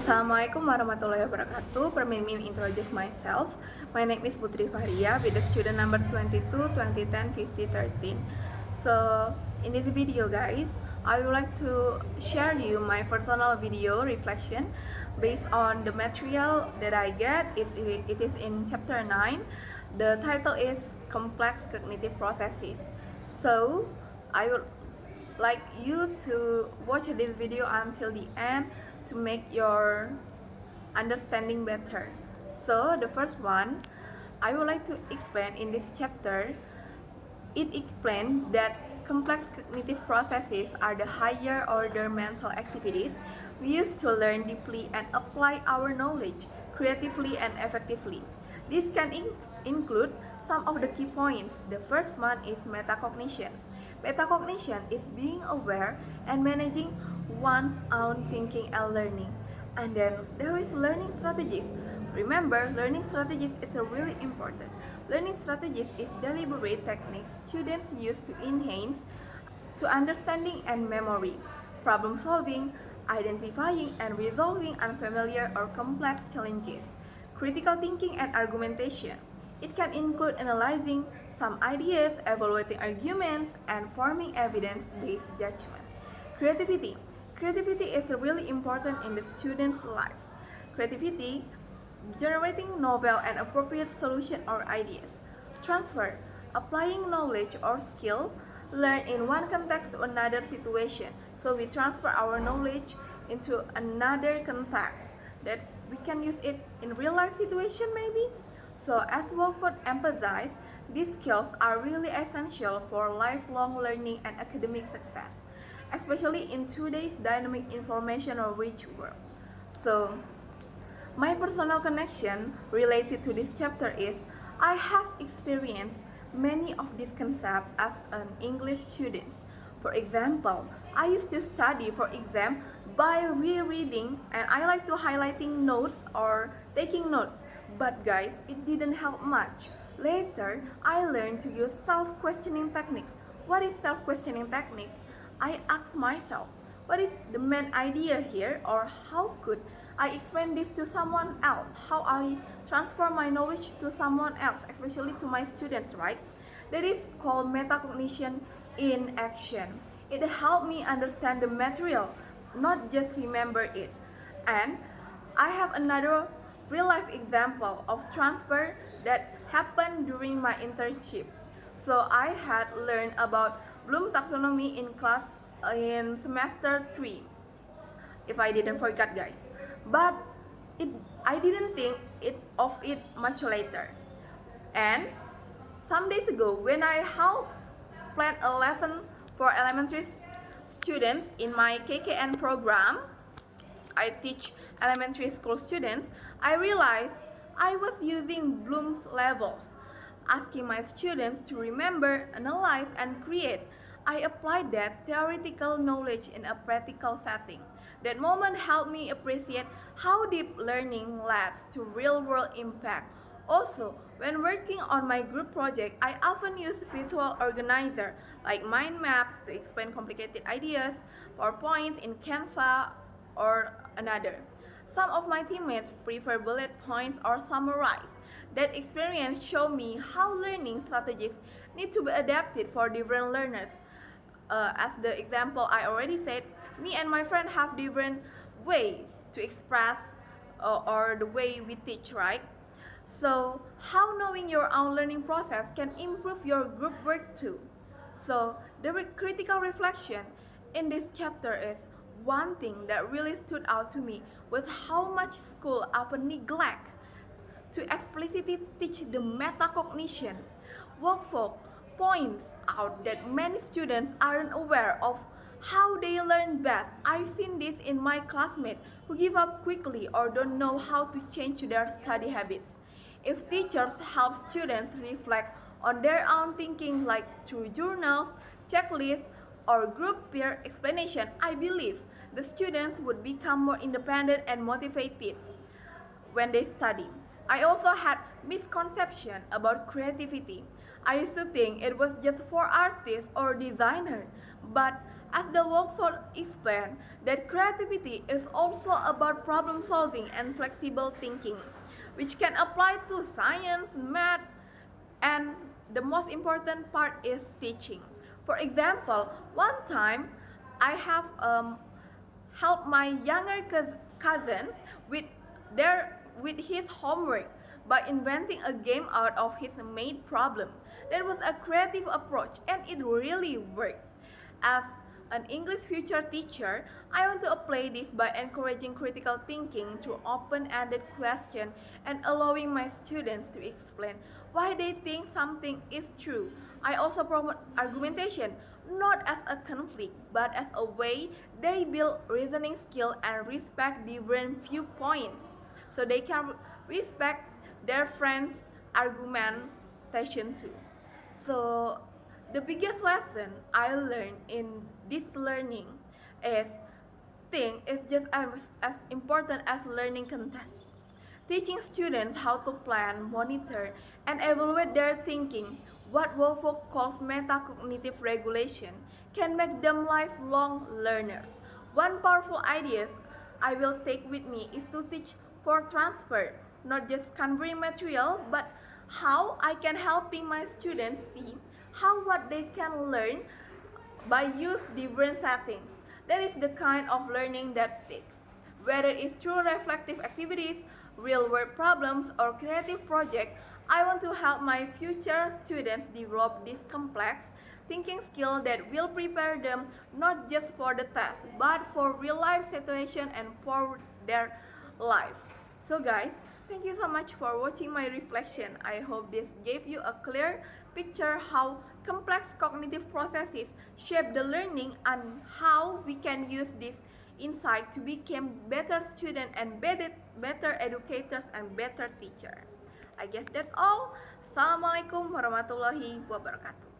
Assalamualaikum warahmatullahi wabarakatuh. Permit me introduce myself. My name is Putri fakhriyah with the student number 22, 2010, 50, 13. So, in this video guys, I would like to share you my personal video reflection based on the material that I get. It is in chapter 9. The title is Complex Cognitive Processes. So, I would like you to watch this video until the end to make your understanding better. So the first one, I would like to explain in this chapter. It explains that complex cognitive processes are the higher order mental activities we use to learn deeply and apply our knowledge creatively and effectively. This can include some of the key points. The first one is metacognition. Metacognition is being aware and managing one's own thinking and learning. And then there is learning strategies. Remember, learning strategies is really important. Learning strategies is deliberate techniques students use to enhance to understanding and memory, problem solving, identifying and resolving unfamiliar or complex challenges, critical thinking and argumentation. It can include analyzing some ideas, evaluating arguments, and forming evidence-based judgment. Creativity. Creativity is really important in the student's life. Creativity, generating novel and appropriate solution or ideas. Transfer, applying knowledge or skill learned in one context to another situation. So we transfer our knowledge into another context that we can use it in real life situation maybe. So as Wolford emphasized, these skills are really essential for lifelong learning and academic success, especially in today's dynamic information-rich world. So my personal connection related to this chapter is I have experienced many of these concepts as an English student. For example, I used to study for exam by rereading and I like to highlighting notes or taking notes. But guys, it didn't help much. Later, I learned to use self-questioning techniques. What is self-questioning techniques? I ask myself, what is the main idea here, or how could I explain this to someone else? How I transfer my knowledge to someone else, especially to my students, right? That is called metacognition in action. It helped me understand the material, not just remember it. And I have another real-life example of transfer that happened during my internship. So I had learned about Bloom taxonomy in class in semester 3, if I didn't forget guys. But I didn't think of it much later. And some days ago when I helped plan a lesson for elementary students in my KKN program, I teach elementary school students, I realized I was using Bloom's levels, asking my students to remember, analyze, and create. I applied that theoretical knowledge in a practical setting. That moment helped me appreciate how deep learning leads to real-world impact. Also, when working on my group project, I often use visual organizer like mind maps to explain complicated ideas, PowerPoints in Canva, or another. Some of my teammates prefer bullet points or summarize. That experience showed me how learning strategies need to be adapted for different learners. As the example I already said, me and my friend have different way to express or the way we teach, right? So how knowing your own learning process can improve your group work too. So the critical reflection in this chapter is one thing that really stood out to me was how much school often neglect to explicitly teach the metacognition. Workfolk points out that many students aren't aware of how they learn best. I've seen this in my classmates who give up quickly or don't know how to change their study habits. If teachers help students reflect on their own thinking like through journals, checklists, or group peer explanation, I believe the students would become more independent and motivated when they study. I also had misconception about creativity. I used to think it was just for artists or designers, but As the workforce explained, that creativity is also about problem solving and flexible thinking, which can apply to science, math, and the most important part is teaching. For example, one time I have helped my younger cousin with with his homework by inventing a game out of his math problem. That was a creative approach and it really worked. As an English future teacher, I want to apply this by encouraging critical thinking through open-ended questions and allowing my students to explain why they think something is true. I also promote argumentation not as a conflict but as a way they build reasoning skill and respect different viewpoints so they can respect their friends' argumentation too. So the biggest lesson I learned in this learning is thing is just as important as learning content. Teaching students how to plan, monitor, and evaluate their thinking, what Wolfo calls metacognitive regulation, can make them lifelong learners. One powerful idea I will take with me is to teach for transfer, not just conveying material, but how I can helping my students see how what they can learn by use different settings. That is the kind of learning that sticks. Whether it's through reflective activities, real-world problems, or creative projects, I want to help my future students develop this complex thinking skill that will prepare them not just for the test, but for real-life situation and for their life. So guys, thank you so much for watching my reflection. I hope this gave you a clear picture how complex cognitive processes shape the learning and how we can use this insight to become better students and better educators and better teacher. I guess that's all. Assalamualaikum warahmatullahi wabarakatuh.